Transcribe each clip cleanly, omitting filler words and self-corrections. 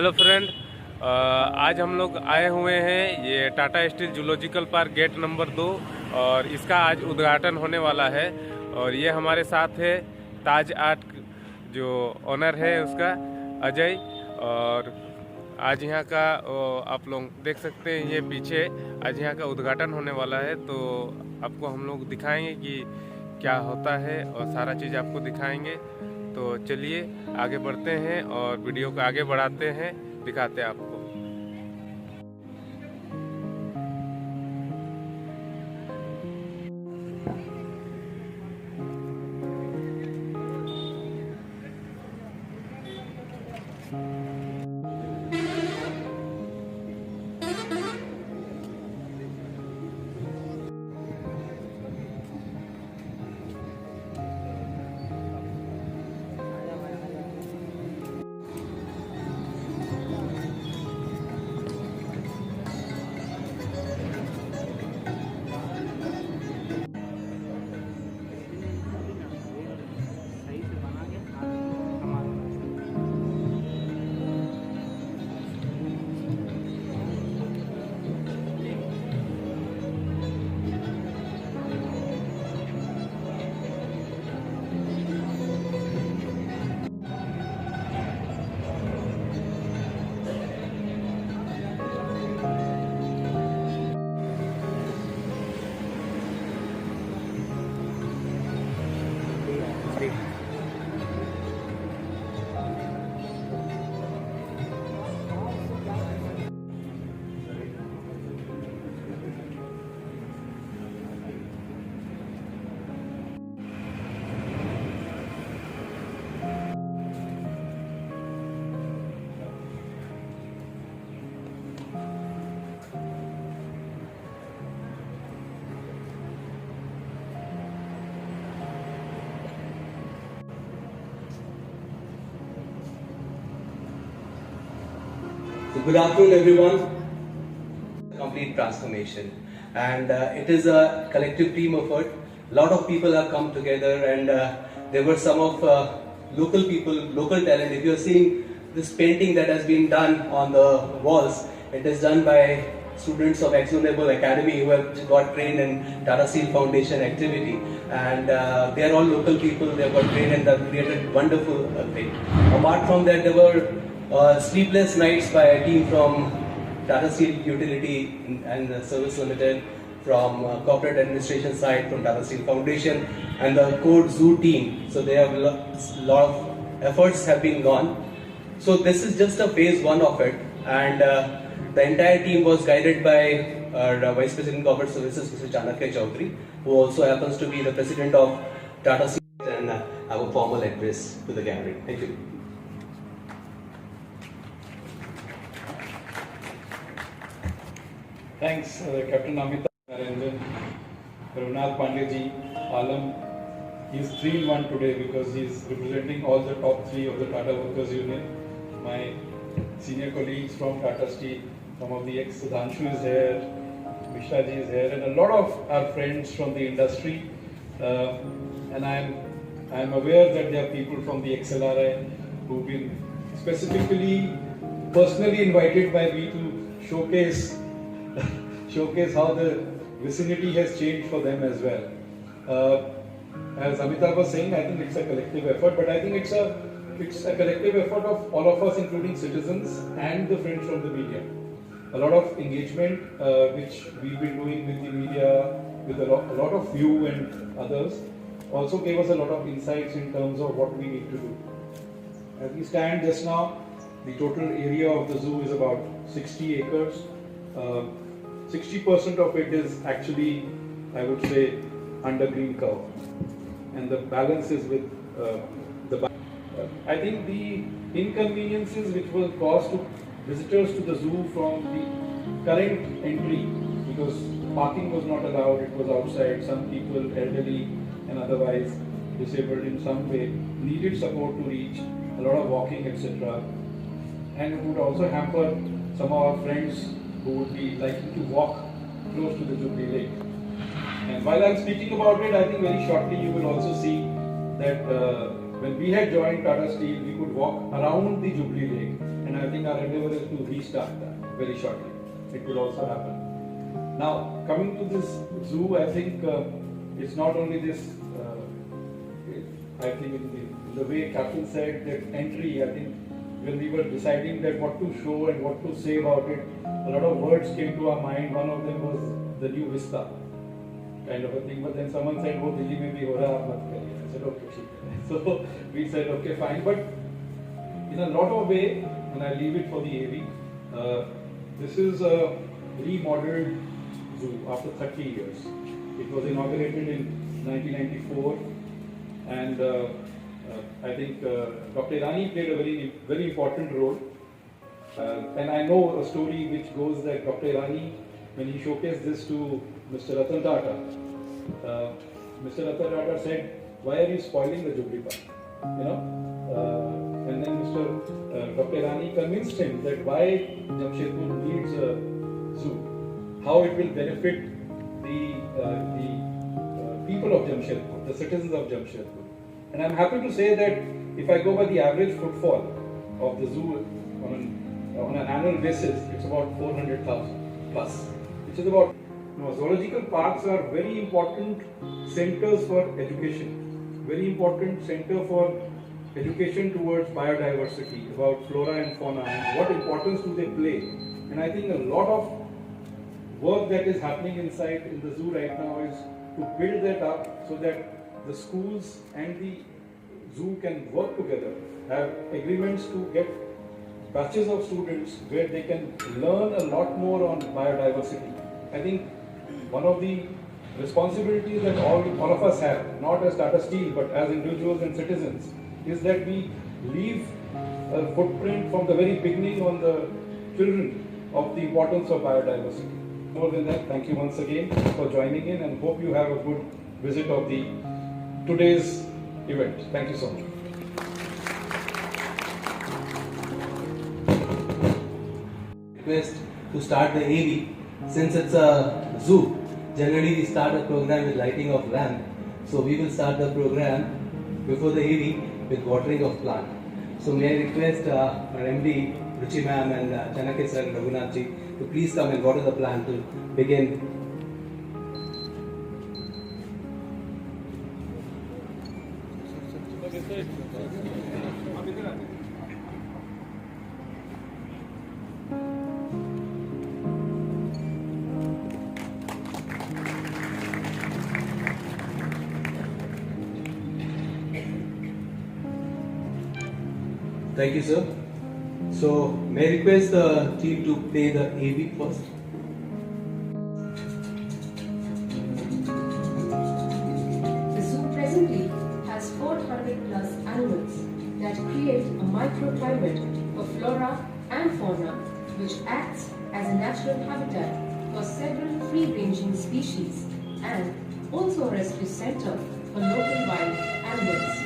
Hello friend, आज हम लोग आए हुए हैं ये Tata Steel Zoological Park gate number 2 और इसका आज उद्घाटन होने वाला है। और ये हमारे साथ है ताज आर्ट जो ओनर है उसका अजय। और आज यहाँ का आप लोग देख सकते हैं, ये पीछे आज यहाँ का उद्घाटन होने वाला है। तो आपको हम लोग दिखाएंगे कि क्या होता है और सारा चीज़ आपको दिखाएंगे। तो चलिए आगे बढ़ते हैं और वीडियो को आगे बढ़ाते हैं, दिखाते हैं आपको। Good afternoon, everyone. Complete transformation, and it is a collective team effort. A lot of people have come together, and there were some of local people, local talent. If you are seeing this painting that has been done on the walls, it is done by students of Exonable Academy who have got trained in Tata Steel Foundation activity, and they are all local people. They have got trained and they have created wonderful thing. Apart from that, there were sleepless nights by a team from Tata Steel Utility and Service Limited, from corporate administration side, from Tata Steel Foundation, and the Code Zoo team. So they have lot of efforts have been gone. So this is just a phase one of it, and the entire team was guided by our Vice President Corporate Services, Mr. Chanakya Chaudhary, who also happens to be the President of Tata Steel, and have a formal address to the gallery. Thank you. Thanks, Captain Amita Naranjan, Ravnath Pandyaji, Alam. He's 3-in-1 today because he's representing all the top 3 of the Tata Workers Union. My senior colleagues from Tata Steel, some of the ex-Sudhanshu is here, Mishra ji is here, and a lot of our friends from the industry. And I'm aware that there are people from the XLRI who've been specifically, personally invited by me to showcase how the vicinity has changed for them as well. As Amitabh was saying, I think it's a collective effort, but I think it's a collective effort of all of us, including citizens and the friends from the media. A lot of engagement which we've been doing with the media, with a lot of you and others, also gave us a lot of insights in terms of what we need to do. As we stand just now, the total area of the zoo is about 60 acres. 60% of it is actually, I would say, under green cover, and the balance is with the. I think the inconveniences which were caused to visitors to the zoo from the current entry, because parking was not allowed, it was outside. Some people, elderly and otherwise disabled in some way, needed support to reach. A lot of walking, etc. And it would also hamper some of our friends who would be likely to walk close to the Jubilee Lake. And while I'm speaking about it, I think very shortly you will also see that when we had joined Tata Steel, we could walk around the Jubilee Lake, and and I think our endeavor is to restart that very shortly. It will also happen. Now, coming to this zoo, I think it's not only this. I think in the way Captain said that entry, I think when we were deciding that what to show and what to say about it, a lot of words came to our mind. One of them was the new vista kind of a thing. But then someone said, "Oh, Delhi mein bhi ho raha, aap mat kariye." I said, "Okay, theek hai." So we said, "Okay, fine." But in a lot of way, and I leave it for the AV, this is a remodeled zoo after 30 years. It was inaugurated in 1994, and I think Dr. Irani played a very important role. And I know a story which goes that Dr. Irani, when he showcased this to Mr. Ratan Tata, Mr. Ratan Tata said, "Why are you spoiling the Jubilee Park?" You know, and then Dr. Irani convinced him that why Jamshedpur needs a zoo, how it will benefit the people of Jamshedpur, the citizens of Jamshedpur. And I'm happy to say that if I go by the average footfall of the zoo on an annual basis, it's about 400,000 plus, which is about. Zoological parks are very important centers for education, very important center for education towards biodiversity, about flora and fauna, and what importance do they play. And I think a lot of work that is happening inside in the zoo right now is to build that up so that the schools and the zoo can work together, have agreements to get batches of students where they can learn a lot more on biodiversity. I think one of the responsibilities that all of us have, not as Tata Steel but as individuals and citizens, is that we leave a footprint from the very beginning on the children of the importance of biodiversity. More than that, thank you once again for joining in, and hope you have a good visit of today's event. Thank you so much. Request to start the AV. Since it's a zoo, generally we start a program with lighting of lamp. So we will start the program before the AV with watering of plant. So may I request our MD, Ruchi ma'am, and Chanakya sir and Raghunath ji to please come and water the plant to begin. Thank you, sir. So, may I request the team to play the AV first? The zoo presently has 400 plus animals that create a microclimate for flora and fauna, which acts as a natural habitat for several free-ranging species and also a rescue center for local wild animals.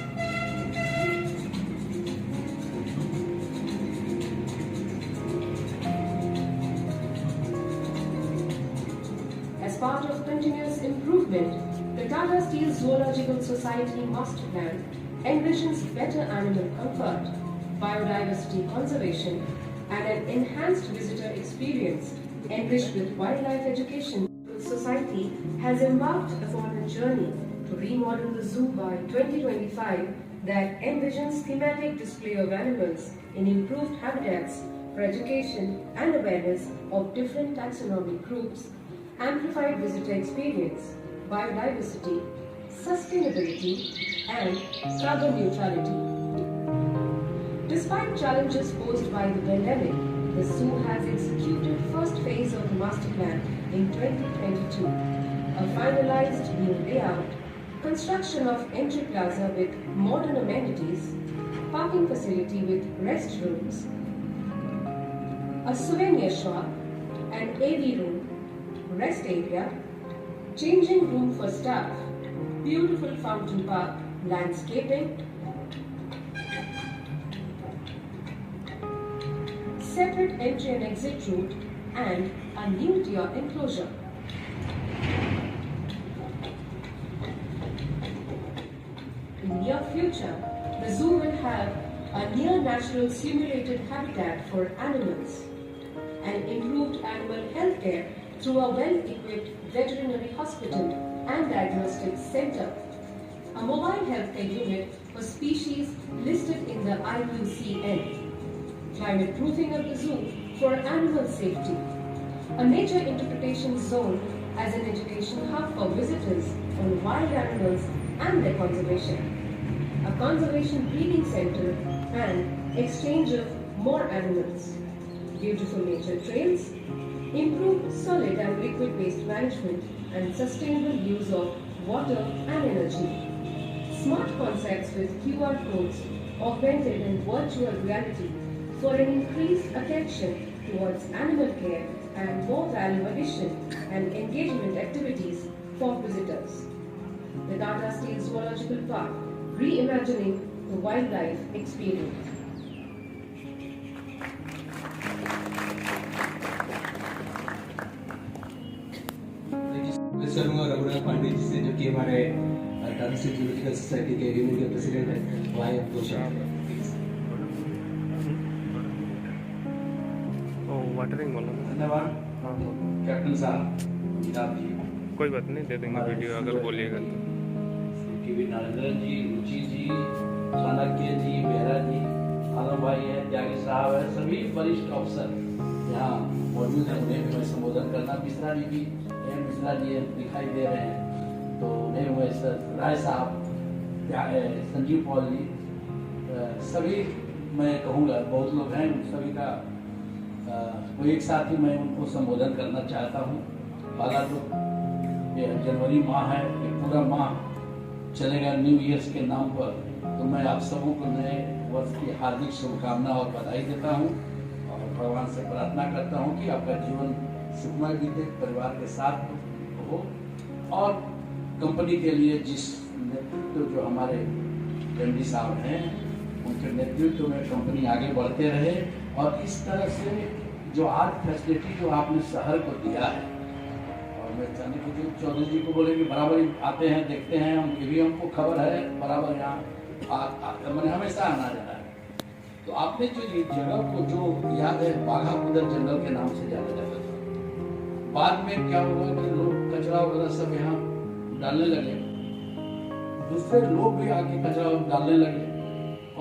As part of continuous improvement, the Tata Steel Zoological Society Master Plan envisions better animal comfort, biodiversity conservation, and an enhanced visitor experience enriched with wildlife education. The Society has embarked upon a journey to remodel the zoo by 2025 that envisions thematic display of animals in improved habitats for education and awareness of different taxonomic groups, amplified visitor experience, biodiversity, sustainability, and carbon neutrality. Despite challenges posed by the pandemic, the zoo has executed first phase of the master plan in 2022. A finalized new layout, construction of entry plaza with modern amenities, parking facility with restrooms, a souvenir shop, an AV room, rest area, changing room for staff, beautiful fountain park, landscaping, separate entry and exit route, and a new deer enclosure. In near future, the zoo will have a near-natural simulated habitat for animals, and improved animal health care through a well-equipped veterinary hospital and diagnostic center, a mobile healthcare unit for species listed in the IUCN, climate proofing of the zoo for animal safety, a nature interpretation zone as an education hub for visitors on wild animals and their conservation, a conservation breeding center and exchange of more animals, beautiful nature trails, improved solid and liquid waste management and sustainable use of water and energy, smart concepts with QR codes, augmented and virtual reality for an increased attention towards animal care and more value addition and engagement activities for visitors. The Tata Steel Zoological Park, reimagining the wildlife experience. करूंगा रघुनाथ पांडे जी से, जो कि हमारे Tata Steel zoological society के रीमेडियल president हैं, वो आए दो शब्द। वाटरिंग बोलो ना। धन्यवाद कैप्टन साहब, जनाब जी। कोई बात नहीं, दे देंगे वीडियो अगर बोलिएगा तो। टीवी नरेंद्र जी, रुचि जी, चाणक्य जी, बेहरा जी, आलम भाई है, त्यागी साहब है, सभी वरिष्ठ अफसर यहाँ मौजूद हैं। उन्हें भी मैं संबोधन करना, मिश्रा जी भी मिश्रा जी दिखाई दे रहे हैं, तो उन्हें मैं राय साहब, संजीव पॉल जी, सभी मैं कहूँगा, बहुत लोग हैं, सभी का वो एक साथ ही मैं उनको संबोधन करना चाहता हूँ। पहला तो ये जनवरी माह है, ये पूरा माह चलेगा न्यू ईयर्स के नाम पर, तो मैं आप सबों को नए वर्ष की हार्दिक शुभकामना और बधाई देता हूँ और भगवान से प्रार्थना करता हूँ कि आपका जीवन सुखमय बीते, परिवार के साथ हो, और कंपनी के लिए जिस नेतृत्व जो हमारे एमडी साहब हैं, उनके नेतृत्व में कंपनी आगे बढ़ते रहे। और इस तरह से जो आज फैसिलिटी जो आपने शहर को दिया है, और मैं चाहने की चौधरी जी को बोले कि बराबर आते हैं, देखते हैं, ये भी हमको खबर है, बराबर यहाँ मैंने हमेशा आना जाना है। तो आपने जो ये जगह को जो याद है, बाघा कुदर जंगल के नाम से जाना जाता था। बाद में क्या हुआ कि लोग कचरा वगैरह सब यहाँ डालने लगे, दूसरे लोग भी आके कचरा डालने लगे,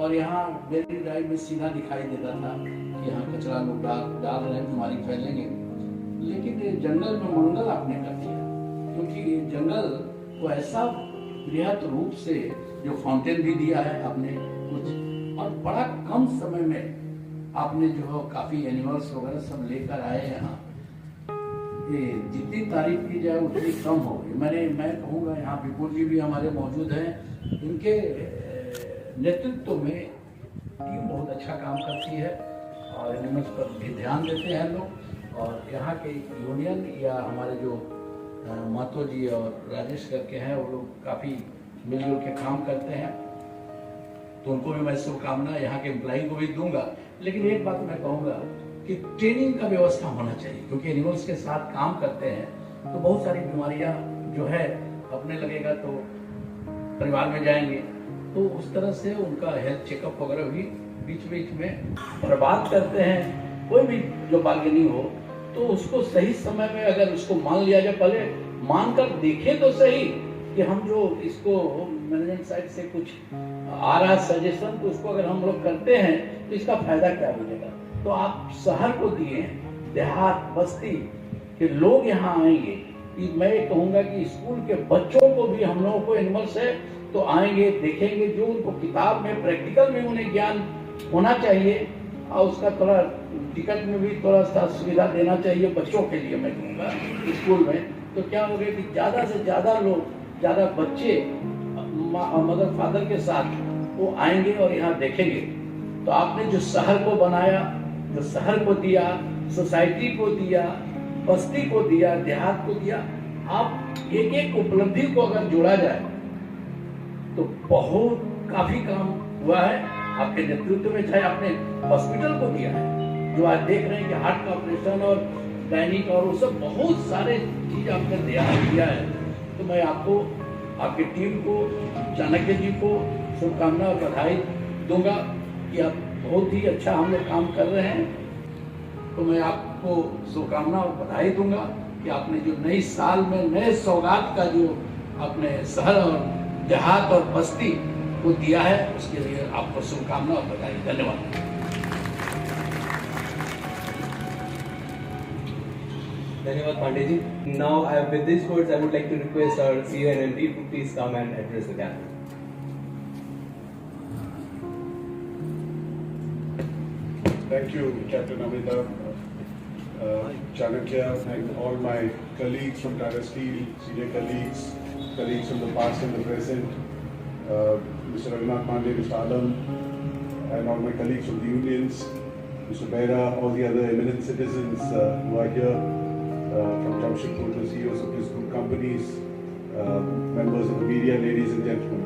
और यहाँ मेरी ड्राइव में सीधा दिखाई देता था कि यहाँ कचरा लोग डाल रहे हैं, बीमारी फैलेंगे। लेकिन ये जंगल में मंगल आपने कर दिया, क्योंकि ये जंगल को ऐसा बृहत रूप से जो फाउंटेन भी दिया है आपने कुछ, और बड़ा कम समय में आपने जो काफी एनिमल्स वगैरह सब लेकर आए यहाँ। ये जितनी तारीफ की जाए उतनी कम होगी। मैं कहूँगा, यहाँ विपुल जी भी हमारे मौजूद हैं, इनके नेतृत्व में टीम बहुत अच्छा काम करती है और एनिमल्स पर भी ध्यान देते हैं लोग। और यहाँ के यूनियन या हमारे जो मातो जी और राजेश करके हैं, वो लोग काफ़ी मिलजुल के काम करते हैं, तो उनको भी मैं शुभकामना यहाँ के एम्प्लॉई को भी दूंगा। लेकिन एक बात मैं कहूँगा कि ट्रेनिंग का व्यवस्था होना चाहिए, क्योंकि एनिमल्स के साथ काम करते हैं तो बहुत सारी बीमारियाँ जो है अपने लगेगा तो परिवार में जाएंगे, तो उस तरह से उनका हेल्थ चेकअप वगैरह भी बीच बीच में। और बात करते हैं कोई भी जो बार्गेनिंग हो, तो उसको सही समय में अगर उसको मान लिया जाए, पहले मानकर देखे तो सही कि हम जो इसको मैनेजमेंट साइड से कुछ आ रहा सजेशन, तो उसको अगर हम लोग करते हैं तो इसका फायदा क्या मिलेगा। तो आप शहर को दिए, देहात बस्ती के लोग यहाँ आएंगे, मैं कहूँगा कि स्कूल के बच्चों को भी हम लोगों को एनिमल्स है तो आएंगे, देखेंगे, जो उनको किताब में प्रैक्टिकल में उन्हें ज्ञान होना चाहिए, और उसका थोड़ा टिकट में भी थोड़ा सा सुविधा देना चाहिए बच्चों के लिए। मैं कहूँगा स्कूल में तो क्या हो गया कि ज़्यादा से ज़्यादा लोग, ज़्यादा बच्चे मदर फादर के साथ वो आएंगे और यहाँ देखेंगे। तो आपने जो शहर को बनाया, जो शहर को दिया, सोसाइटी को दिया, बस्ती को दिया, देहात को दिया, आप एक एक उपलब्धि को अगर जोड़ा जाए तो बहुत काफी काम हुआ है आपके नेतृत्व में। चाहे आपने हॉस्पिटल को दिया है, जो आज देख रहे हैं कि हार्ट का ऑपरेशन और गायनिक और वो सब बहुत सारे चीज आपने दिया है। तो मैं आपको, आपकी टीम को, चाणक्य जी को शुभकामना और बधाई दूंगा। कि अब बहुत ही अच्छा हम लोग काम कर रहे हैं। तो मैं आपको शुभकामना और बधाई दूंगा कि आपने जो नई साल में नए सौगात का जो अपने शहर और देहात और बस्ती को दिया है, उसके लिए आपको शुभकामना और बधाई। धन्यवाद। Dhanyawad Pandey ji. Now, with these words, I would like to request our CEO and MD to please come and address the gathering. Thank you, Captain Amitabh, Chanakya, and all my colleagues from Tata Steel, senior colleagues from the past and the present, Mr. Raghunath Pandey, Mr. Alam, and all my colleagues from the unions, Mr. Behra, all the other eminent citizens who are here, from Jamshedpur to CEOs of these group companies, members of the media, ladies and gentlemen.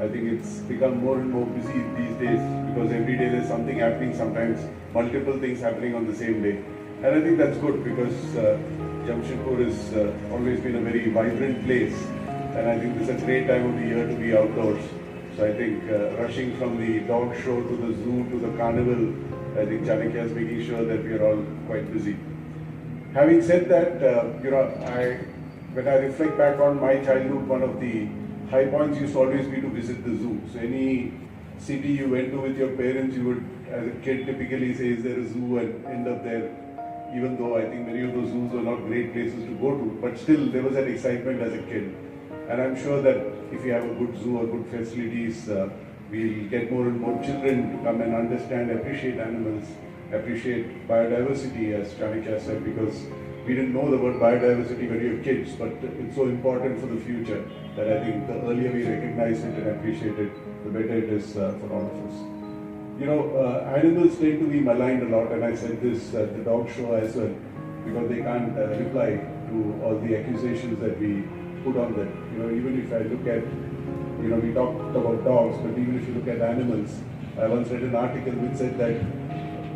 I think it's become more and more busy these days because every day there's something happening, sometimes multiple things happening on the same day. And I think that's good because Jamshedpur has always been a very vibrant place, and I think this is a great time of the year to be outdoors. So I think rushing from the dog show to the zoo to the carnival, I think Chanakya is making sure that we are all quite busy. Having said that, when I reflect back on my childhood, one of the high points used to always be to visit the zoo. So any city you went to with your parents, you would, as a kid, typically say, is there a zoo, and end up there. Even though I think many of those zoos were not great places to go to, but still there was that excitement as a kid. And I'm sure that if you have a good zoo or good facilities, we'll get more and more children to come and understand, appreciate animals, appreciate biodiversity, as Chanakya said, because we didn't know the word biodiversity when we were kids, but it's so important for the future that I think the earlier we recognize it and appreciate it, the better it is for all of us. You know, animals tend to be maligned a lot, and I said this at the dog show as well, because they can't reply to all the accusations that we put on them. You know, even if I look at, you know, we talked about dogs, but even if you look at animals, I once read an article which said that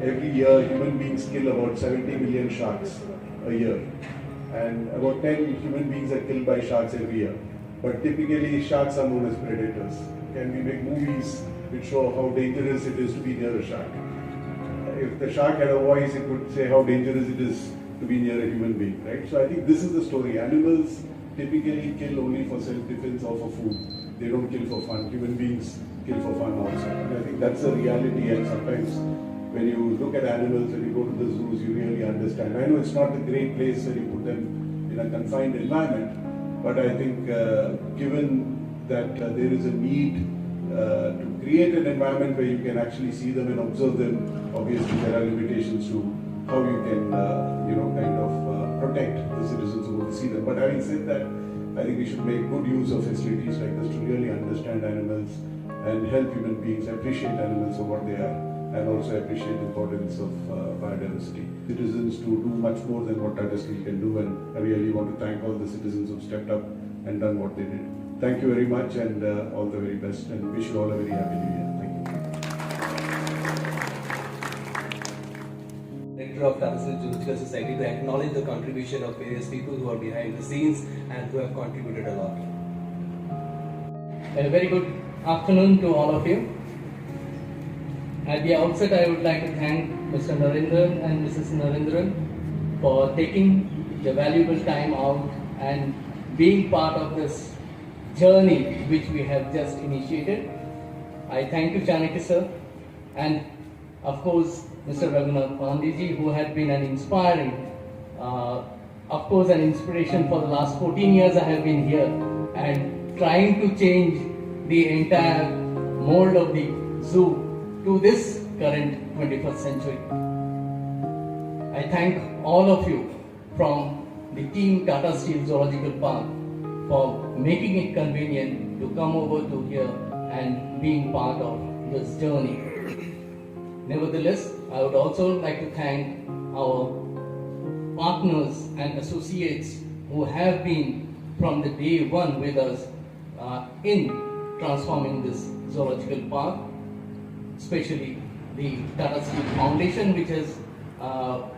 every year human beings kill about 70 million sharks a year, and about 10 human beings are killed by sharks every year. But typically sharks are known as predators. Can we make movies which show how dangerous it is to be near a shark? If the shark had a voice, it would say how dangerous it is to be near a human being, right? So I think this is the story. Animals typically kill only for self-defense or for food. They don't kill for fun. Human beings kill for fun also. And I think that's a reality, and sometimes when you look at animals, when you go to the zoos, you really understand. I know it's not a great place where you put them in a confined environment, but I think given that there is a need to create an environment where you can actually see them and observe them, obviously there are limitations to how you can, protect the citizens who will see them. But having said that, I think we should make good use of facilities like this to really understand animals and help human beings appreciate animals for what they are, and also appreciate the importance of biodiversity. Citizens to do much more than what Tata Steel can do, and I really want to thank all the citizens who stepped up and done what they did. Thank you very much, and all the very best, and wish you all a very happy new year. Thank you. Director of Tata Zoological Society, to acknowledge the contribution of various people who are behind the scenes and who have contributed a lot. A very good afternoon to all of you. At the outset, I would like to thank Mr. Narendran and Mrs. Narendran for taking the valuable time out and being part of this journey which we have just initiated. I thank you, Chanakya sir, and of course Mr. Raghunath Pandey, who had been an inspiring, of course an inspiration for the last 14 years I have been here and trying to change the entire mold of the zoo to this current 21st century. I thank all of you from the team Tata Steel Zoological Park for making it convenient to come over to here and being part of this journey. Nevertheless, I would also like to thank our partners and associates who have been from the day one with us in transforming this zoological park, especially the Tata Steel Foundation, which is a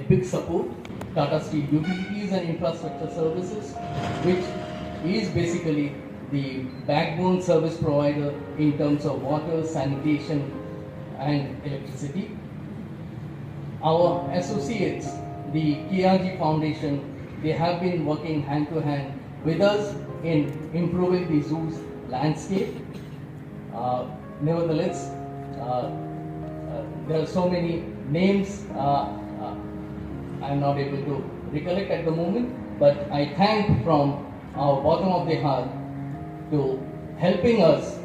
big support, Tata Steel Utilities and Infrastructure Services, which is basically the backbone service provider in terms of water, sanitation, and electricity. Our associates, the KRG Foundation, they have been working hand to hand with us in improving the zoo's landscape. Nevertheless, there are so many names I'm not able to recollect at the moment, but I thank from our bottom of the heart to helping us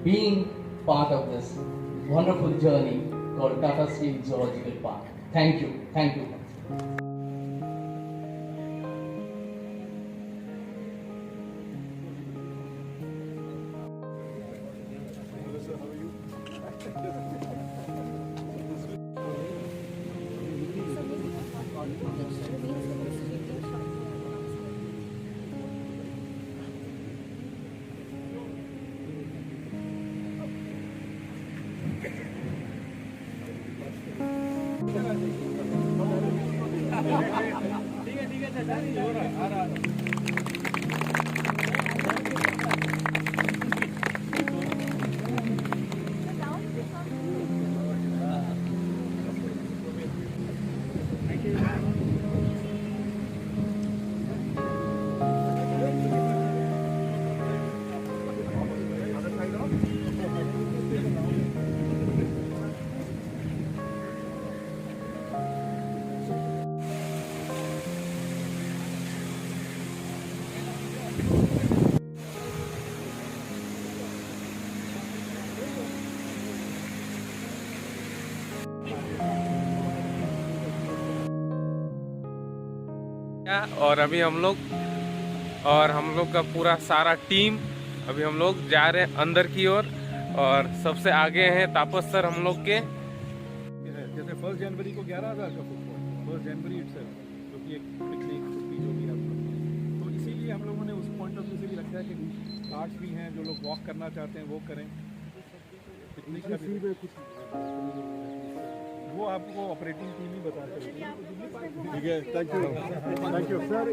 being part of this wonderful journey called Tata Steel Zoological Park. Thank you. Thank you. और अभी हम लोग का पूरा सारा team अभी हम लोग जा रहे हैं अंदर की ओर और सबसे आगे हैं तापस सर हम लोग के। जैसे 1 जनवरी को 11,000 का फुटफॉल 1 जनवरी इटसेल्फ, जो कि एक पिकनिक छुट्टी जो भी आप लोग, तो इसीलिए हम लोगों ने उस पॉइंट ऑफ व्यू से भी लगता है कि आर्ट्स भी हैं, जो लोग वॉक करना चाहते हैं वो करें। पिकनिक का भी वो आपको ऑपरेटिंग टीम ही बता सकती है। ठीक है, थैंक यू सर।